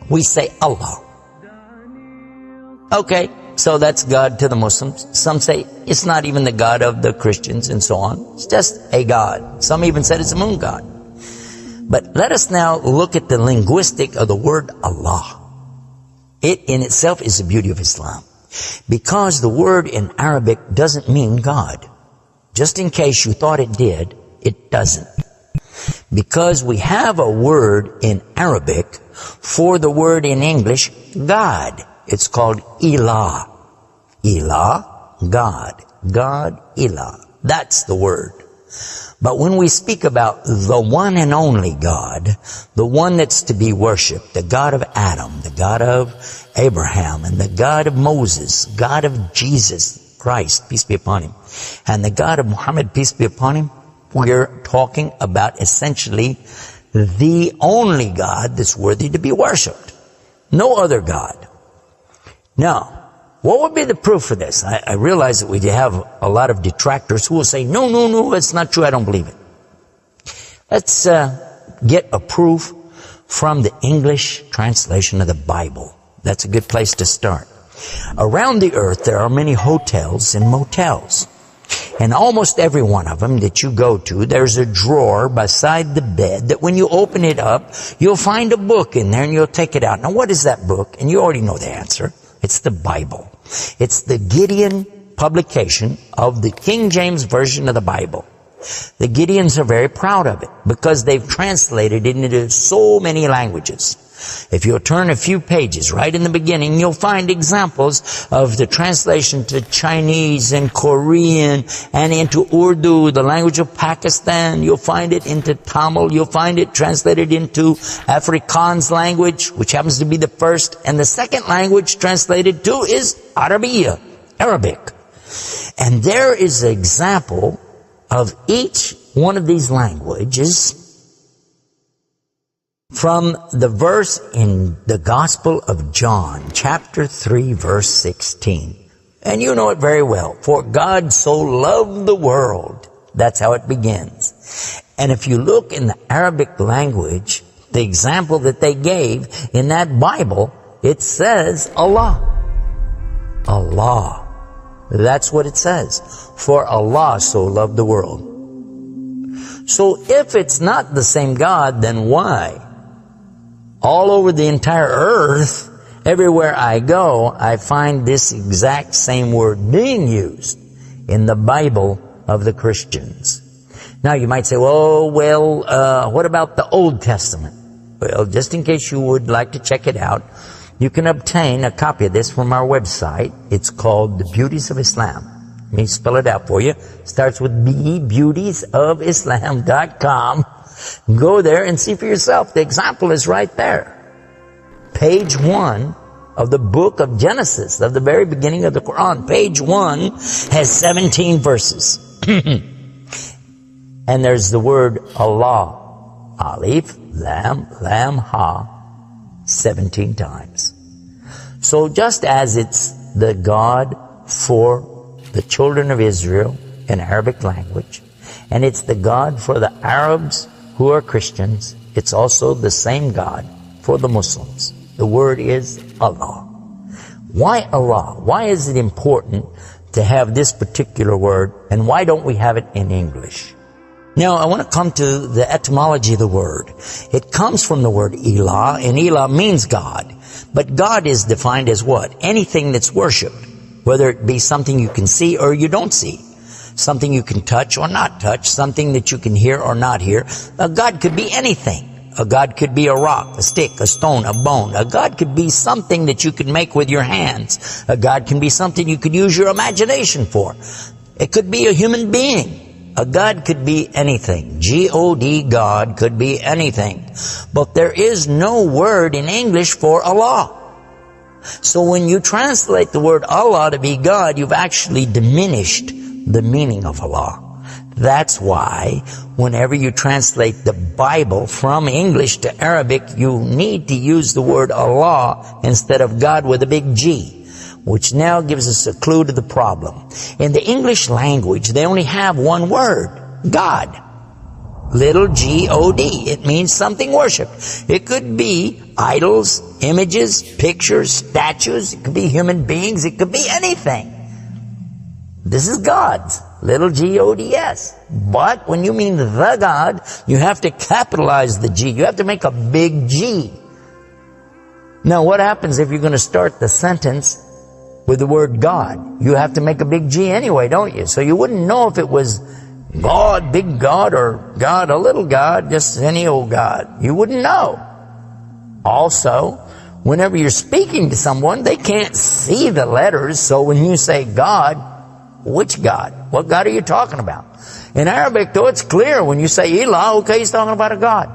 We say Allah. Okay, so that's God to the Muslims. Some say it's not even the God of the Christians and so on. It's just a God. Some even said it's a moon god. But let us now look at the linguistic of the word Allah. It in itself is the beauty of Islam. Because the word in Arabic doesn't mean God. Just in case you thought it did, it doesn't. Because we have a word in Arabic for the word in English, God. It's called Ilah. Ilah, God. God, Ilah. That's the word. But when we speak about the one and only God, the one that's to be worshipped, the God of Adam, the God of Abraham, and the God of Moses, God of Jesus Christ, peace be upon him, and the God of Muhammad, peace be upon him, we're talking about essentially the only God that's worthy to be worshipped. No other God. Now, what would be the proof for this? I realize that we have a lot of detractors who will say, no, it's not true, I don't believe it. Let's get a proof from the English translation of the Bible. That's a good place to start. Around the earth, there are many hotels and motels. And almost every one of them that you go to, there's a drawer beside the bed that when you open it up, you'll find a book in there and you'll take it out. Now, what is that book? And you already know the answer. It's the Bible. It's the Gideon publication of the King James Version of the Bible. The Gideons are very proud of it because they've translated it into so many languages. If you'll turn a few pages right in the beginning, you'll find examples of the translation to Chinese and Korean and into Urdu, the language of Pakistan. You'll find it into Tamil. You'll find it translated into Afrikaans language, which happens to be the first. And the second language translated to is Arabiya, Arabic. And there is an example of each one of these languages from the verse in the Gospel of John, chapter 3, verse 16. And you know it very well. For God so loved the world. That's how it begins. And if you look in the Arabic language, the example that they gave in that Bible, it says Allah. Allah. That's what it says. For Allah so loved the world. So if it's not the same God, then why? All over the entire earth, everywhere I go, I find this exact same word being used in the Bible of the Christians. Now you might say, what about the Old Testament? Well, just in case you would like to check it out, you can obtain a copy of this from our website. It's called The Beauties of Islam. Let me spell it out for you. It starts with B, beautiesofislam.com. Go there and see for yourself. The example is right there. Page 1 of the book of Genesis, of the very beginning of the Quran. Page 1 has 17 verses. And there's the word Allah. Alif, Lam, Lam, Ha, 17 times. So just as it's the God for the children of Israel in Arabic language, and it's the God for the Arabs who are Christians, it's also the same God for the Muslims. The word is Allah. Why Allah? Why is it important to have this particular word, and why don't we have it in English? Now, I want to come to the etymology of the word. It comes from the word Ilah, and Ilah means God. But God is defined as what? Anything that's worshipped, whether it be something you can see or you don't see. Something you can touch or not touch, something that you can hear or not hear. A God could be anything. A God could be a rock, a stick, a stone, a bone. A God could be something that you could make with your hands. A God can be something you could use your imagination for. It could be a human being. A God could be anything. G-O-D, God, could be anything. But there is no word in English for Allah. So when you translate the word Allah to be God, you've actually diminished the meaning of Allah. That's why whenever you translate the Bible from English to Arabic, you need to use the word Allah instead of God with a big G, which now gives us a clue to the problem. In the English language, they only have one word, God. Little G-O-D. It means something worshipped. It could be idols, images, pictures, statues. It could be human beings. It could be anything. This is God's. Little G-O-D-S. But when you mean the God, you have to capitalize the G. You have to make a big G. Now, what happens if you're going to start the sentence with the word God? You have to make a big G anyway, don't you? So you wouldn't know if it was God, big God, or God, a little God, just any old God. You wouldn't know. Also, whenever you're speaking to someone, they can't see the letters. So when you say God, which God? What God are you talking about? In Arabic, though, it's clear. When you say Ilah, okay, he's talking about a God.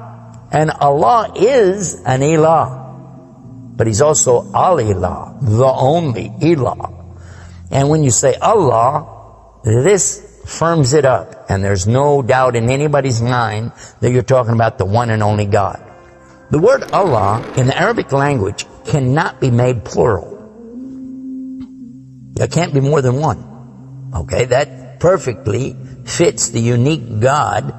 And Allah is an Ilah. But he's also Al-Ilah, the only Ilah. And when you say Allah, this firms it up. And there's no doubt in anybody's mind that you're talking about the one and only God. The word Allah in the Arabic language cannot be made plural. There can't be more than one. Okay, that perfectly fits the unique God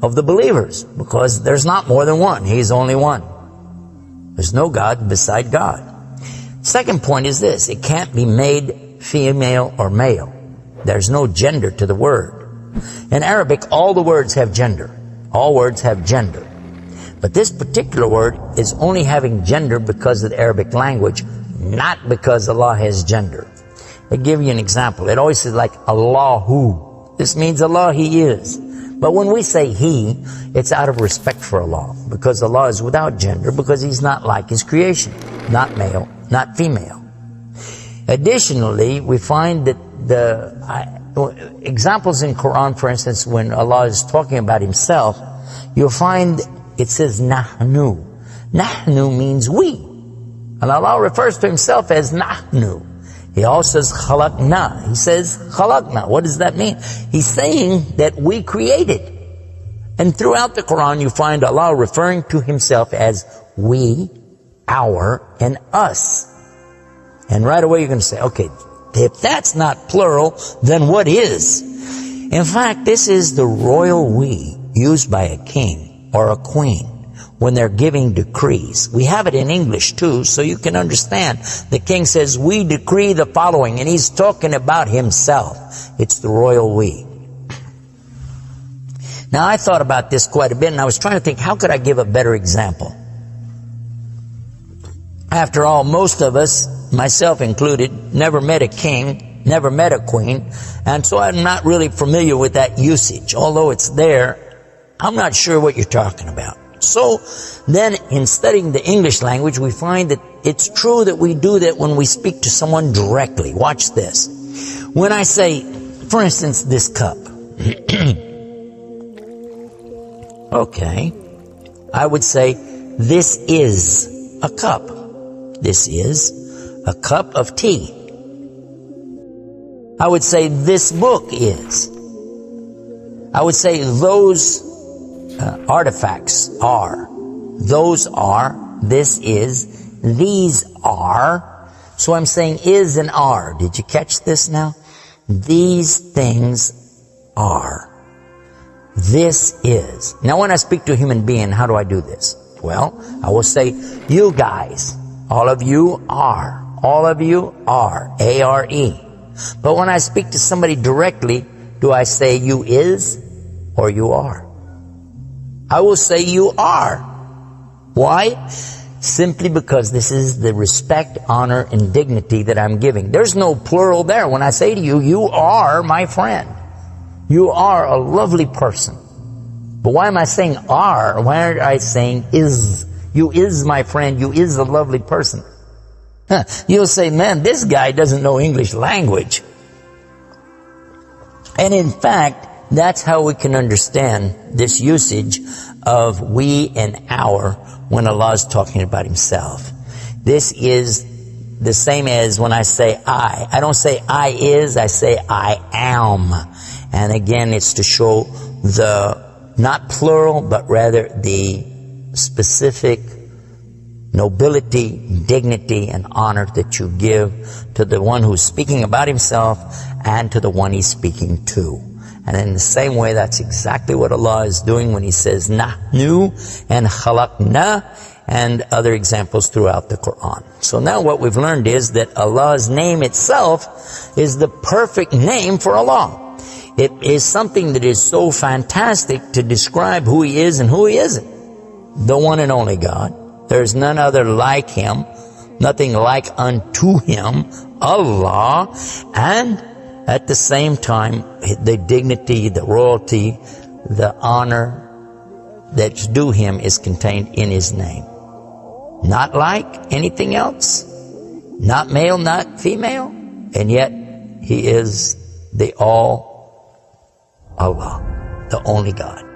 of the believers, because there's not more than one. He's only one. There's no God beside God. Second point is this: it can't be made female or male. There's no gender to the word. In Arabic, all the words have gender. All words have gender. But this particular word is only having gender because of the Arabic language, not because Allah has gender. I'll give you an example. It always says like Allahu. This means Allah, He is. But when we say He, it's out of respect for Allah, because Allah is without gender, because He's not like His creation. Not male, not female. Additionally, we find that the examples in Quran, for instance, when Allah is talking about Himself, you'll find it says Nahnu. Nahnu means we. And Allah refers to Himself as Nahnu. He also says khalaqna. He says khalaqna. What does that mean? He's saying that we created. And throughout the Quran you find Allah referring to Himself as we, our, and us. And right away you're going to say, okay, if that's not plural, then what is? In fact, this is the royal we used by a king or a queen when they're giving decrees. We have it in English too, so you can understand. The king says, we decree the following, and he's talking about himself. It's the royal we. Now, I thought about this quite a bit, and I was trying to think, how could I give a better example? After all, most of us, myself included, never met a king, never met a queen, and so I'm not really familiar with that usage. Although it's there, I'm not sure what you're talking about. So then in studying the English language, we find that it's true that we do that when we speak to someone directly. Watch this. When I say, for instance, this cup. Okay. I would say, this is a cup. This is a cup of tea. I would say, this book is. I would say, those artifacts are. Those are. This is. These are. So I'm saying is and are. Did you catch this now? These things are. This is. Now when I speak to a human being, how do I do this? Well, I will say, you guys. All of you are. All of you are. A-R-E. But when I speak to somebody directly, do I say you is or you are? I will say you are. Why? Simply because this is the respect, honor, and dignity that I'm giving. There's no plural there. When I say to you, you are my friend. You are a lovely person. But why am I saying are? Why aren't I saying is? You is my friend. You is a lovely person. You'll say, man, this guy doesn't know English language. And in fact, that's how we can understand this usage of we and our when Allah is talking about Himself. This is the same as when I say I. I don't say I is, I say I am. And again, it's to show the, not plural, but rather the specific nobility, dignity, and honor that you give to the one who's speaking about himself and to the one he's speaking to. And in the same way, that's exactly what Allah is doing when He says Nahnu and Khalaqna. and other examples throughout the Quran. So now what we've learned is that Allah's name itself is the perfect name for Allah. It is something that is so fantastic to describe who He is and who He isn't. The one and only God. There is none other like Him, nothing like unto Him, Allah, and at the same time, the dignity, the royalty, the honor that's due Him is contained in His name. Not like anything else, not male, not female, and yet He is the all Allah, the only God.